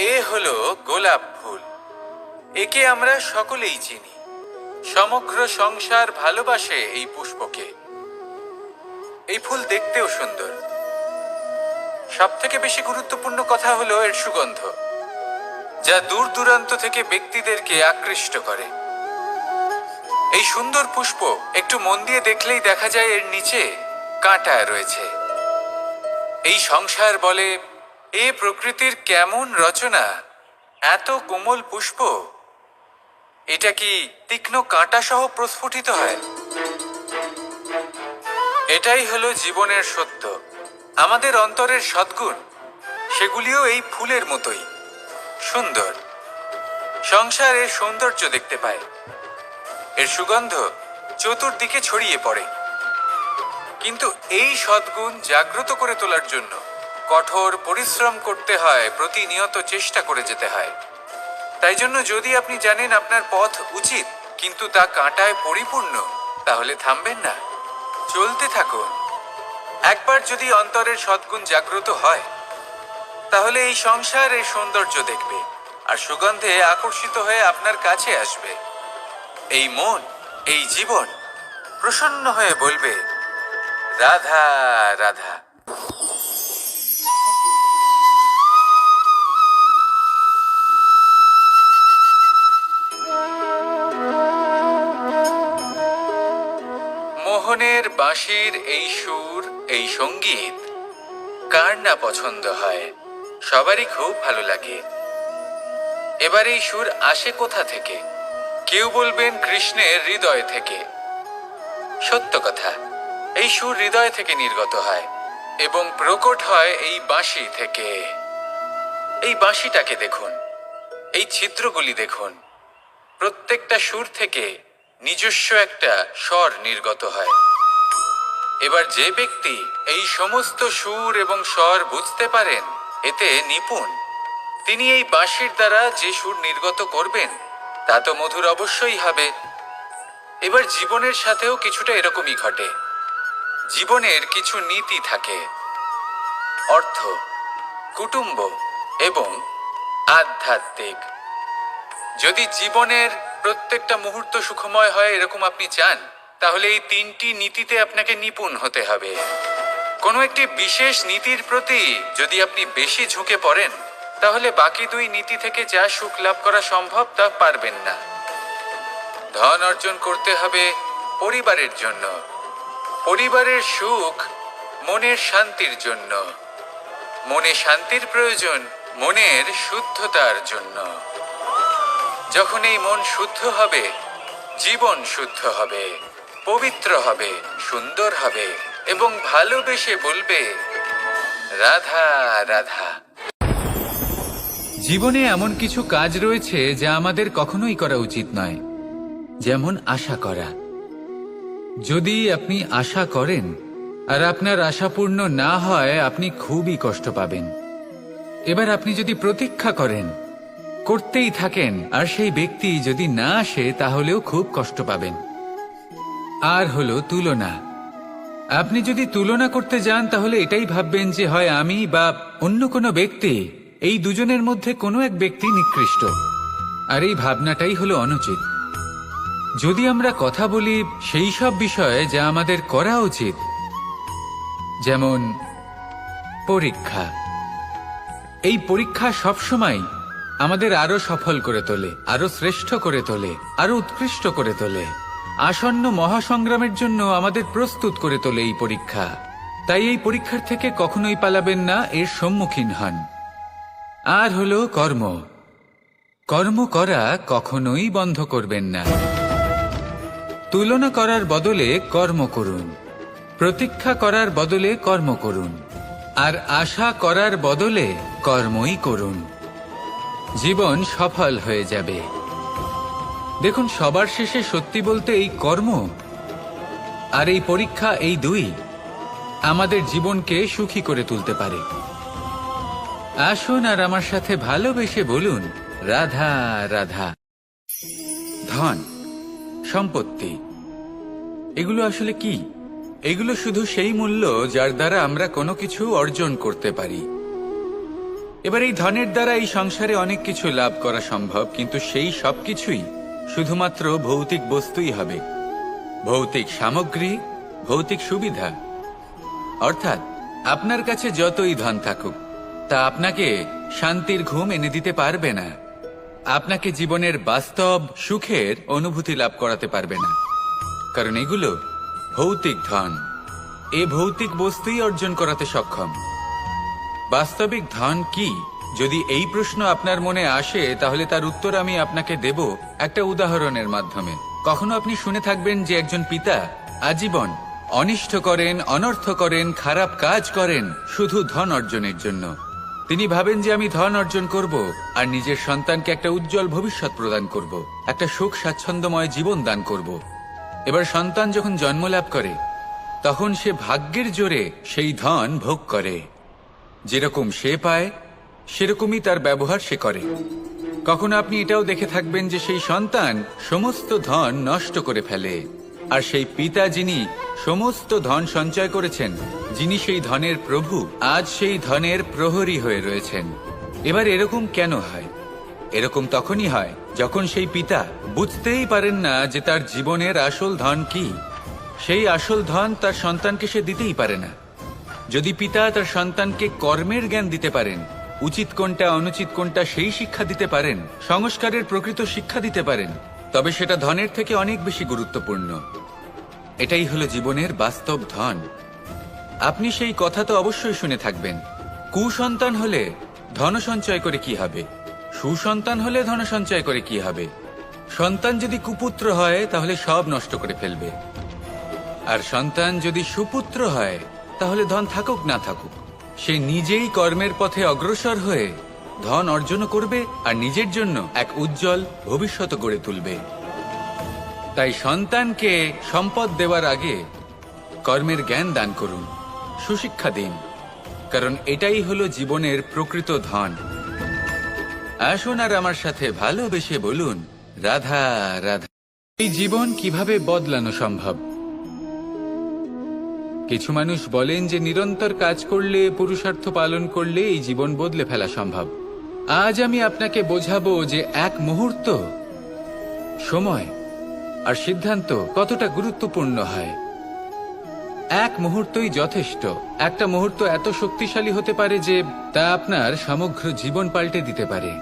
এ হলো গোলাপ ফুল। একে আমরা সকলেই চিনি। সমগ্র সংসার ভালোবাসে এই পুষ্পকে। এই ফুল দেখতেও সুন্দর। সবথেকে বেশি গুরুত্বপূর্ণ কথা হলো এর সুগন্ধ, যা দূর দূরান্ত থেকে ব্যক্তিদেরকে আকৃষ্ট করে। এই সুন্দর পুষ্প একটু মন দিয়ে দেখলেই দেখা যায় এর নিচে কাঁটা রয়েছে। এই সংসার বলে, এ প্রকৃতির কেমন রচনা, এত কোমল পুষ্প, এটা কি তীক্ষ্ণ কাঁটা সহ প্রস্ফুটিত হয়? এটাই হলো জীবনের সত্য। আমাদের অন্তরের সদ্গুণ, সেগুলিও এই ফুলের মতোই সুন্দর। সংসার এর সৌন্দর্য দেখতে পায়, এর সুগন্ধ চতুর্দিকে ছড়িয়ে পড়ে। কিন্তু এই সদ্গুণ জাগ্রত করে তোলার জন্য কঠোর পরিশ্রম করতে হয়, প্রতিনিয়ত চেষ্টা করে যেতে হয়। তাই জন্য যদি আপনি জানেন আপনার পথ উচিত কিন্তু তা কাঁটায় পরিপূর্ণ, তাহলে থামবেন না, চলতে থাকুন। একবার যদি অন্তরের সদ্গুণ জাগ্রত হয়, তাহলে এই সংসার এর সৌন্দর্য দেখবে আর সুগন্ধে আকর্ষিত হয়ে আপনার কাছে আসবে। এই মন, এই জীবন প্রসন্ন হয়ে বলবে, রাধা রাধা। মোহনের বাঁশির এই সুর, এই সঙ্গীত কার না পছন্দ হয়? সবারই খুব ভালো লাগে। এবার এই সুর আসে কোথা থেকে? কেউ বলবেন কৃষ্ণের হৃদয় থেকে। সত্য কথা, এই সুর হৃদয় থেকে নির্গত হয় এবং প্রকট হয় এই বাঁশি থেকে। এই বাঁশিটাকে দেখুন, এই ছিদ্রগুলি দেখুন। প্রত্যেকটা সুর থেকে নিজস্ব একটা স্বর নির্গত হয়। এবার যে ব্যক্তি এই সমস্ত সুর এবং স্বর বুঝতে পারেন, এতে নিপুণ, তিনি এই বাঁশির দ্বারা যে সুর নির্গত করবেন তা তো মধুর অবশ্যই হবে। এবার জীবনের সাথেও কিছুটা এরকমই ঘটে। জীবনের কিছু নীতি থাকে, অর্থ, কুটুম্ব এবং আধ্যাত্মিক। যদি জীবনের প্রত্যেকটা মুহূর্ত সুখময় হয় এরকম আপনি চান, তাহলে এই তিনটি নীতিতে আপনাকে নিপুণ হতে হবে। কোনো একটি বিশেষ নীতির প্রতি যদি আপনি বেশি ঝুঁকে পড়েন, তাহলে বাকি দুই নীতি থেকে যা সুখ লাভ করা সম্ভব তা পারবেন না। ধন অর্জন করতে হবে পরিবারের জন্য, পরিবারের সুখ মনের শান্তির জন্য, মনে শান্তির প্রয়োজন মনের শুদ্ধতার জন্য। যখন এই মন শুদ্ধ হবে, জীবন শুদ্ধ হবে, পবিত্র হবে, সুন্দর হবে এবং ভালোবেসে বলবে, রাধা রাধা। জীবনে এমন কিছু কাজ রয়েছে যা আমাদের কখনোই করা উচিত নয়, যেমন আশা করা। যদি আপনি আশা করেন আর আপনার আশা পূর্ণ না হয়, আপনি খুবই কষ্ট পাবেন। এবার আপনি যদি প্রতীক্ষা করেন, করতেই থাকেন, আর সেই ব্যক্তি যদি না আসে, তাহলেও খুব কষ্ট পাবেন। আর হলো তুলনা। আপনি যদি তুলনা করতে যান, তাহলে এটাই ভাববেন যে হয় আমি বা অন্য কোনো ব্যক্তি, এই দুজনের মধ্যে কোনো এক ব্যক্তি নিকৃষ্ট। আর এই ভাবনাটাই হলো অনুচিত। যদি আমরা কথা বলি সেই সব বিষয়ে যা আমাদের করা উচিত, যেমন পরীক্ষা। এই পরীক্ষা সবসময় আমাদের আরো সফল করে তোলে, আরো শ্রেষ্ঠ করে তোলে, আরো উৎকৃষ্ট করে তোলে। আসন্ন মহাসংগ্রামের জন্য আমাদের প্রস্তুত করে তোলে এই পরীক্ষা। তাই এই পরীক্ষার থেকে কখনোই পালাবেন না, এর সম্মুখীন হন। আর হলো কর্ম। কর্ম করা কখনোই বন্ধ করবেন না। তুলনা করার বদলে কর্ম করুন, প্রতীক্ষা করার বদলে কর্ম করুন, আর আশা করার বদলে কর্মই করুন। জীবন সফল হয়ে যাবে। দেখুন, সবার শেষে সত্যি বলতে এই কর্ম আর এই পরীক্ষা, এই দুই আমাদের জীবনকে সুখী করে তুলতে পারে। আসুন আর আমার সাথে ভালোবেসে বলুন, রাধা রাধা। ধন, সম্পত্তি, এগুলো আসলে কি? এগুলো শুধু সেই মূল্য যার দ্বারা আমরা কোনো কিছু অর্জন করতে পারি। এবার এই ধনের দ্বারা এই সংসারে অনেক কিছু লাভ করা সম্ভব, কিন্তু সেই সব কিছুই শুধুমাত্র ভৌতিক বস্তুই হবে, ভৌতিক সামগ্রী, ভৌতিক সুবিধা। অর্থাৎ আপনার কাছে যতই ধন থাকুক, তা আপনাকে শান্তির ঘুম এনে দিতে পারবে না, আপনাকে জীবনের বাস্তব সুখের অনুভূতি লাভ করাতে পারবে না, কারণ এগুলো ভৌতিক ধন। এ ভৌতিক বস্তুই অর্জন করাতে সক্ষম। বাস্তবিক ধন কি? যদি এই প্রশ্ন আপনার মনে আসে, তাহলে তার উত্তর আমি আপনাকে দেব একটা উদাহরণের মাধ্যমে। কখনো আপনি শুনে থাকবেন যে একজন পিতা আজীবন অনিষ্ট করেন, অনর্থ করেন, খারাপ কাজ করেন শুধু ধন অর্জনের জন্য। তিনি ভাবেন যে আমি ধন অর্জন করব আর নিজের সন্তানকে একটা উজ্জ্বল ভবিষ্যৎ প্রদান করব, একটা সুখ স্বাচ্ছন্দ্যময় জীবন দান করব। এবার সন্তান যখন জন্ম লাভ করে, তখন সে ভাগ্যের জোরে সেই ধন ভোগ করে। যেরকম সে পায় সেরকমই তার ব্যবহার সে করে। কখনো আপনি এটাও দেখে থাকবেন যে সেই সন্তান সমস্ত ধন নষ্ট করে ফেলে, আর সেই পিতা যিনি সমস্ত ধন সঞ্চয় করেছেন, যিনি সেই ধনের প্রভু, আজ সেই ধনের প্রহরী হয়ে রয়েছেন। এবার এরকম কেন হয়? এরকম তখনই হয় যখন সেই পিতা বুঝতেই পারেন না যে তার জীবনের আসল ধন কি। সেই আসল ধন তার সন্তানকে সে দিতেই পারে না। যদি পিতা তার সন্তানকে কর্মের জ্ঞান দিতে পারেন, উচিত কোনটা অনুচিত কোনটা সেই শিক্ষা দিতে পারেন, সংস্কারের প্রকৃত শিক্ষা দিতে পারেন, তবে সেটা ধনের থেকে অনেক বেশি গুরুত্বপূর্ণ। এটাই হলো জীবনের বাস্তব ধন। আপনি সেই কথা তো অবশ্যই শুনে থাকবেন, কুসন্তান হলে ধন সঞ্চয় করে কি হবে, সুসন্তান হলে ধন সঞ্চয় করে কি হবে। সন্তান যদি কুপুত্র হয় তাহলে সব নষ্ট করে ফেলবে, আর সন্তান যদি সুপুত্র হয় তাহলে ধন থাকুক না থাকুক, সে নিজেই কর্মের পথে অগ্রসর হয়ে ধন অর্জন করবে আর নিজের জন্য এক উজ্জ্বল ভবিষ্যৎ গড়ে তুলবে। তাই সন্তানকে সম্পদ দেওয়ার আগে কর্মের জ্ঞান দান করুন, সুশিক্ষা দিন, কারণ এটাই হলো জীবনের প্রকৃত ধন। আসুন আর আমার সাথে ভালোবেসে বলুন, রাধা রাধা। এই জীবন কিভাবে বদলানো সম্ভব? কিছু মানুষ বলেন যে নিরন্তর কাজ করলে, পুরুষার্থ পালন করলে এই জীবন বদলে ফেলা সম্ভব। আজ আমি আপনাকে বোঝাবো যে এক মুহূর্ত, সময় আর সিদ্ধান্ত কতটা গুরুত্বপূর্ণ হয়। এক মুহূর্তই যথেষ্ট। একটা মুহূর্ত এত শক্তিশালী হতে পারে যে তা আপনার সমগ্র জীবন পাল্টে দিতে পারে।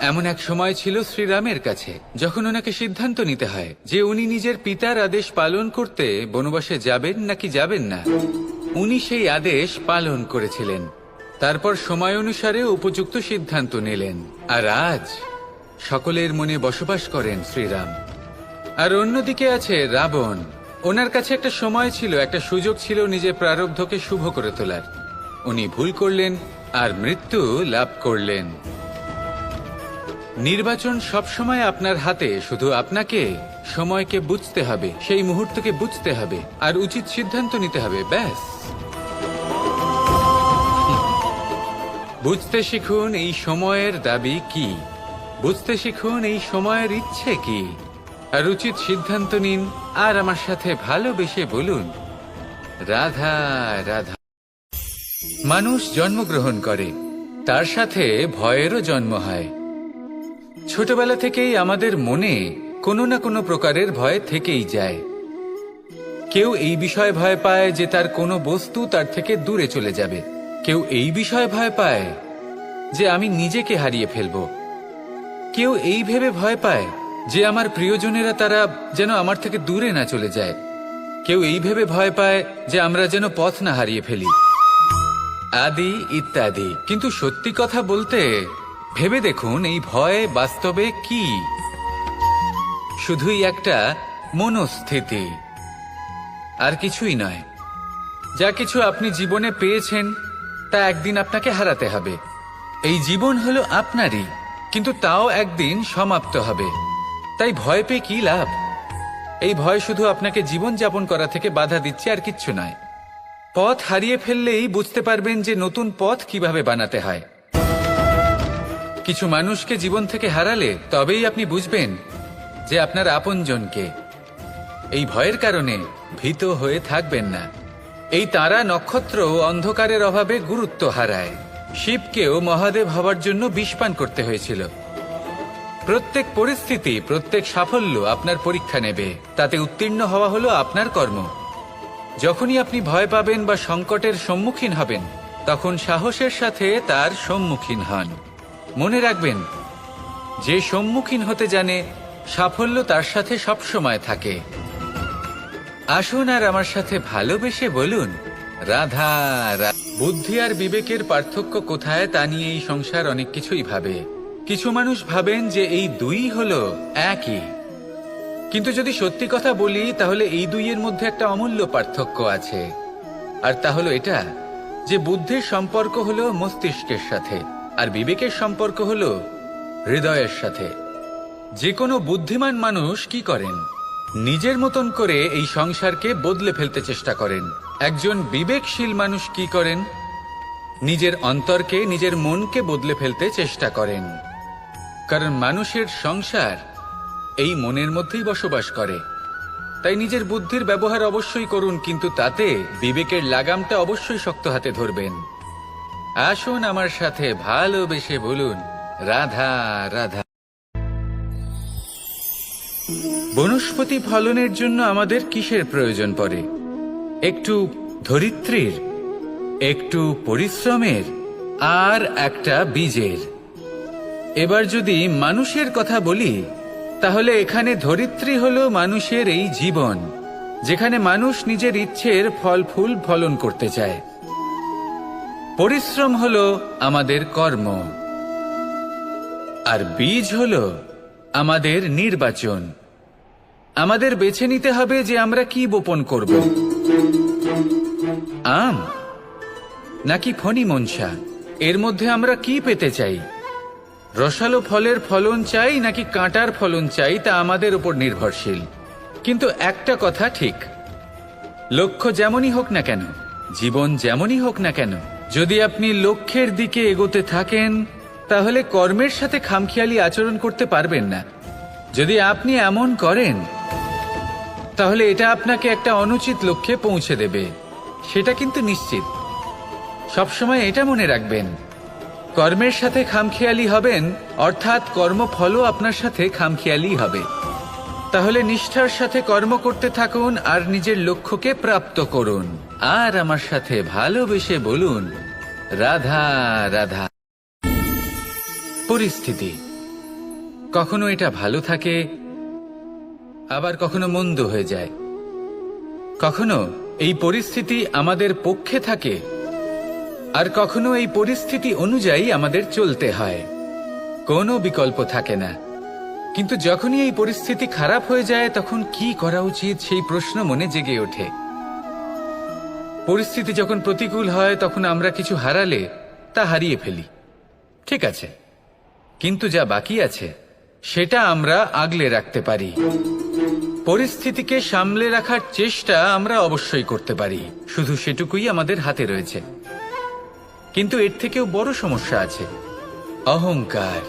এমন এক সময় ছিল শ্রীরামের কাছে, যখন ওনাকে সিদ্ধান্ত নিতে হয় যে উনি নিজের পিতার আদেশ পালন করতে বনবাসে যাবেন নাকি যাবেন না। উনি সেই আদেশ পালন করেছিলেন, তারপর সময় অনুসারে উপযুক্ত সিদ্ধান্ত নিলেন। আর আজ সকলের মনে বসবাস করেন শ্রীরাম। আর অন্যদিকে আছে রাবণ। ওনার কাছে একটা সময় ছিল, একটা সুযোগ ছিল নিজের প্রারব্ধকে শুভ করে তোলার। উনি ভুল করলেন আর মৃত্যু লাভ করলেন। নির্বাচন সবসময় আপনার হাতে, শুধু আপনাকে সময়কে বুঝতে হবে, সেই মুহূর্তকে বুঝতে হবে আর উচিত সিদ্ধান্ত নিতে হবে, ব্যাস। বুঝতে শিখুন এই সময়ের দাবি কি, বুঝতে শিখুন এই সময়ের ইচ্ছে কি, আর উচিত সিদ্ধান্ত নিন। আর আমার সাথে ভালোবেসে বলুন, রাধা রাধা। মানুষ জন্মগ্রহণ করে, তার সাথে ভয়েরও জন্ম হয়। ছোটবেলা থেকেই আমাদের মনে কোনো না কোনো প্রকারের ভয় থেকেই যায়। কেউ এই বিষয়ে ভয় পায় যে তার কোনো বস্তু তার থেকে দূরে চলে যাবে, কেউ এই বিষয়ে ভয় পায় যে আমি নিজেকে হারিয়ে ফেলব, কেউ এই ভেবে ভয় পায় যে আমার প্রিয়জনেরা তারা যেন আমার থেকে দূরে না চলে যায়, কেউ এই ভেবে ভয় পায় যে আমরা যেন পথ না হারিয়ে ফেলি, আদি ইত্যাদি। কিন্তু সত্যি কথা বলতে, ভেবে দেখুন এই ভয় বাস্তবে কি? শুধুই একটা মনস্থিতি, আর কিছুই নয়। যা কিছু আপনি জীবনে পেয়েছেন তা একদিন আপনাকে হারাতে হবে। এই জীবন হলো আপনারই, কিন্তু তাও একদিন সমাপ্ত হবে। তাই ভয় পেয়ে কি লাভ? এই ভয় শুধু আপনাকে জীবন যাপন করা থেকে বাধা দিচ্ছে, আর কিচ্ছু নয়। পথ হারিয়ে ফেললেই বুঝতে পারবেন যে নতুন পথ কিভাবে বানাতে হয়। কিছু মানুষকে জীবন থেকে হারালে তবেই আপনি বুঝবেন যে আপনার আপনজনকে। এই ভয়ের কারণে ভীত হয়ে থাকবেন না। এই তারা নক্ষত্র অন্ধকারের অভাবে গুরুত্ব হারায়। শিবকেও মহাদেব হবার জন্য বিষ পান করতে হয়েছিল। প্রত্যেক পরিস্থিতি, প্রত্যেক সাফল্য আপনার পরীক্ষা নেবে, তাতে উত্তীর্ণ হওয়া হলো আপনার কর্ম। যখনই আপনি ভয় পাবেন বা সংকটের সম্মুখীন হবেন, তখন সাহসের সাথে তার সম্মুখীন হন। মনে রাখবেন, যে সম্মুখীন হতে জানে, সাফল্য তার সাথে সবসময় থাকে। আসুন আর আমার সাথে ভালোবেসে বলুন, রাধা রাধা। বুদ্ধি আর বিবেকের পার্থক্য কোথায় তা নিয়ে এই সংসার অনেক কিছুই ভাবে। কিছু মানুষ ভাবেন যে এই দুই হলো একই, কিন্তু যদি সত্যি কথা বলি তাহলে এই দুইয়ের মধ্যে একটা অমূল্য পার্থক্য আছে। আর তা হলো এটা, যে বুদ্ধির সম্পর্ক হলো মস্তিষ্কের সাথে, আর বিবেকের সম্পর্ক হলো হৃদয়ের সাথে। যে কোনো বুদ্ধিমান মানুষ কি করেন? নিজের মতন করে এই সংসারকে বদলে ফেলতে চেষ্টা করেন। একজন বিবেকশীল মানুষ কি করেন? নিজের অন্তরকে, নিজের মনকে বদলে ফেলতে চেষ্টা করেন। কারণ মানুষের সংসার এই মনের মধ্যেই বসবাস করে। তাই নিজের বুদ্ধির ব্যবহার অবশ্যই করুন, কিন্তু তাতে বিবেকের লাগামটা অবশ্যই শক্ত হাতে ধরবেন। আসুন আমার সাথে ভালোবেসে বলুন, রাধা রাধা। বনস্পতি ফলনের জন্য আমাদের কিসের প্রয়োজন পড়ে? একটু ধরিত্রীর, একটু পরিশ্রমের, আর একটা বীজের। এবার যদি মানুষের কথা বলি, তাহলে এখানে ধরিত্রী হলো মানুষের এই জীবন, যেখানে মানুষ নিজের ইচ্ছের ফল ফুল ফলন করতে চায়। পরিশ্রম হলো আমাদের কর্ম, আর বীজ হলো আমাদের নির্বাচন। আমাদের বেছে নিতে হবে যে আমরা কি বপন করব, আম নাকি ফণি মনসা। এর মধ্যে আমরা কি পেতে চাই? রসালো ফলের ফলন চাই নাকি কাঁটার ফলন চাই, তা আমাদের উপর নির্ভরশীল। কিন্তু একটা কথা ঠিক, লক্ষ্য যেমনই হোক না কেন, জীবন যেমনই হোক না কেন, যদি আপনি লক্ষ্যের দিকে এগোতে থাকেন, তাহলে কর্মের সাথে খামখেয়ালি আচরণ করতে পারবেন না। যদি আপনি এমন করেন, তাহলে এটা আপনাকে একটা অনুচিত লক্ষ্যে পৌঁছে দেবে, সেটা কিন্তু নিশ্চিত। সবসময় এটা মনে রাখবেন, কর্মের সাথে খামখেয়ালি হবেন, অর্থাৎ কর্মফলও আপনার সাথে খামখেয়ালি হবে। তাহলে নিষ্ঠার সাথে কর্ম করতে থাকুন আর নিজের লক্ষ্যকে প্রাপ্ত করুন। আর আমার সাথে ভালোবেসে বলুন, রাধা রাধা। পরিস্থিতি কখনো এটা ভালো থাকে, আবার কখনো মন্দ হয়ে যায়। কখনো এই পরিস্থিতি আমাদের পক্ষে থাকে, আর কখনো এই পরিস্থিতি অনুযায়ী আমাদের চলতে হয়। কোনো বিকল্প থাকে না। কিন্তু যখনই এই পরিস্থিতি খারাপ হয়ে যায়, তখন কি করা উচিত সেই প্রশ্ন মনে জেগে ওঠে। পরিস্থিতি যখন প্রতিকূল হয়, তখন আমরা কিছু হারালে তা হারিয়ে ফেলি, ঠিক আছে, কিন্তু যা বাকি আছে সেটা আমরা আগলে রাখতে পারি। পরিস্থিতিকে সামলে রাখার চেষ্টা আমরা অবশ্যই করতে পারি, শুধু সেটুকুই আমাদের হাতে রয়েছে। কিন্তু এর থেকেও বড় সমস্যা আছে, অহংকার।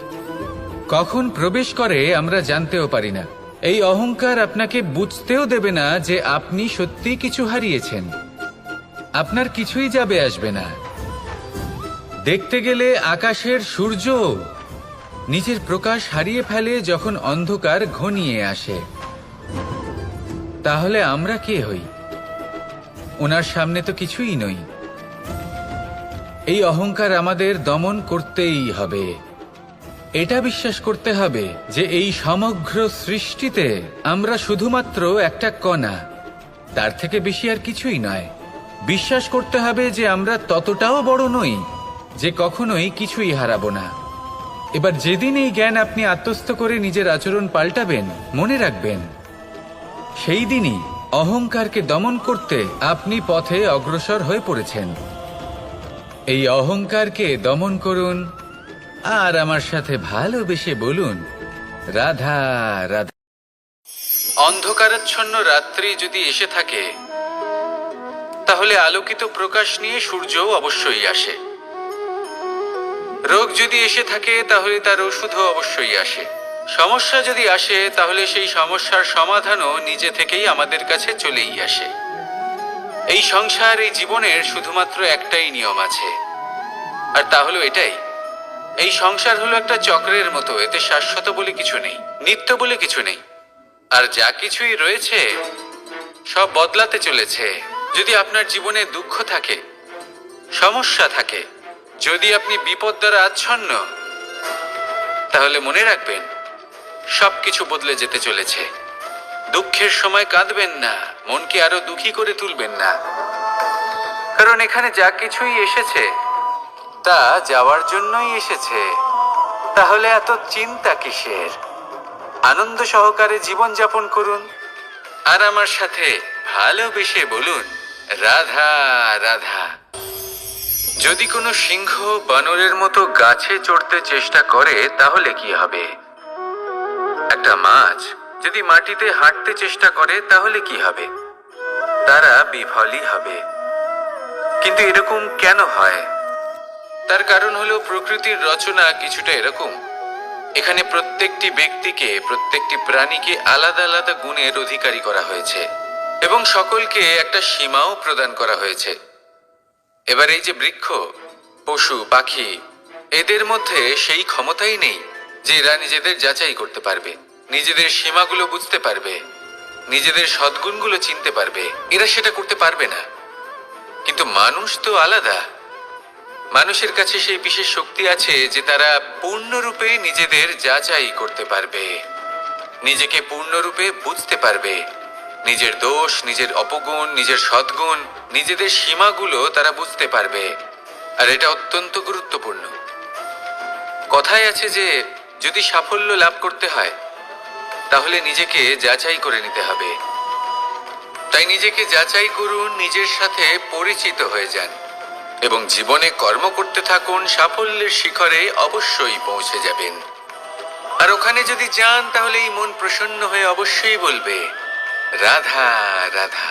কখন প্রবেশ করে আমরা জানতেও পারি না। এই অহংকার আপনাকে বুঝতেও দেবে না যে আপনি সত্যি কিছু হারিয়েছেন। আপনার কিছুই যাবে আসবে না। দেখতে গেলে আকাশের সূর্য নিজের প্রকাশ হারিয়ে ফেলে যখন অন্ধকার ঘনিয়ে আসে। তাহলে আমরা কে হই? ওনার সামনে তো কিছুই নই। এই অহংকার আমাদের দমন করতেই হবে। এটা বিশ্বাস করতে হবে যে এই সমগ্র সৃষ্টিতে আমরা শুধুমাত্র একটা কণা, তার থেকে বেশি আর কিছুই নয়। বিশ্বাস করতে হবে যে আমরা ততটাও বড় নই যে কখনোই কিছুই হারাবো না। এবার যেদিন এই জ্ঞান আপনি আত্মস্থ করে নিজের আচরণ পাল্টাবেন, মনে রাখবেন, সেই দিনই অহংকারকে দমন করতে আপনি পথে অগ্রসর হয়ে পড়েছেন। এই অহংকারকে দমন করুন আর আমার সাথে ভালোবেসে বলুন, রাধা রাধা। অন্ধকারাচ্ছন্ন রাত্রি যদি এসে থাকে, তাহলে আলোকিত প্রকাশ নিয়ে সূর্যও অবশ্যই আসে। রোগ যদি এসে থাকে, তাহলে তার ওষুধও অবশ্যই আসে। সমস্যা যদি আসে, তাহলে সেই সমস্যার সমাধানও নিজে থেকেই আমাদের কাছে চলেই আসে। এই সংসার, এই জীবনের শুধুমাত্র একটাই নিয়ম আছে, আর তা হলো এটাই, এই সংসার হলো একটা চক্রের মতো, এতে শাশ্বত বলে কিছু নেই, নিত্য বলে কিছু নেই। আর যা কিছুই রয়েছে সব বদলাতে চলেছে। যদি আপনার জীবনে দুঃখ থাকে, সমস্যা থাকে, যদি আপনি বিপদ দ্বারা আচ্ছন্ন, তাহলে মনে রাখবেন সবকিছু বদলে যেতে চলেছে। দুঃখের সময় কাঁদবেন না, মনকে আরো দুঃখী করে তুলবেন না, কারণ এখানে যা কিছুই এসেছে তা যাওয়ার জন্যই এসেছে। তাহলে এত চিন্তা কিসের? আনন্দ সহকারে জীবন যাপন করুন আর আমার সাথে ভালোবেসে বলুন রাধা রাধা। যদি কোনো সিংহ বানরের মতো গাছে চড়তে চেষ্টা করে তাহলে কি হবে? একটা মাছ যদি মাটিতে হাঁটতে চেষ্টা করে তাহলে কি হবে? তারা বিফলই হবে। কিন্তু এরকম কেন হয়? তার কারণ হলো প্রকৃতির রচনা কিছুটা এরকম। এখানে প্রত্যেকটি ব্যক্তিকে, প্রত্যেকটি প্রাণীকে আলাদা আলাদা গুণের অধিকারী করা হয়েছে এবং সকলকে একটা সীমাও প্রদান করা হয়েছে। এবার এই যে বৃক্ষ, পশু, পাখি, এদের মধ্যে সেই ক্ষমতাই নেই যে এরা নিজেদের যাচাই করতে পারবে, নিজেদের সীমাগুলো বুঝতে পারবে, নিজেদের সদ্গুণগুলো চিনতে পারবে। এরা সেটা করতে পারবে না। কিন্তু মানুষ তো আলাদা। মানুষের কাছে সেই বিশেষ শক্তি আছে যে তারা পূর্ণরূপে নিজেদের যাচাই করতে পারবে, নিজেকে পূর্ণরূপে বুঝতে পারবে, নিজের দোষ, নিজের অপগুণ, নিজের সদ্গুণ, নিজেদের সীমাগুলো তারা বুঝতে পারবে। আর এটা অত্যন্ত গুরুত্বপূর্ণ। কথায় আছে যে যদি সাফল্য লাভ করতে হয় তাহলে নিজেকে যাচাই করে নিতে হবে। তাই নিজেকে যাচাই করুন, নিজের সাথে পরিচিত হয়ে যান এবং জীবনে কর্ম করতে থাকুন। সাফল্যের শিখরে অবশ্যই পৌঁছে যাবেন। আর ওখানে যদি যান তাহলে এই মন প্রসন্ন হয়ে অবশ্যই বলবে রাধা রাধা।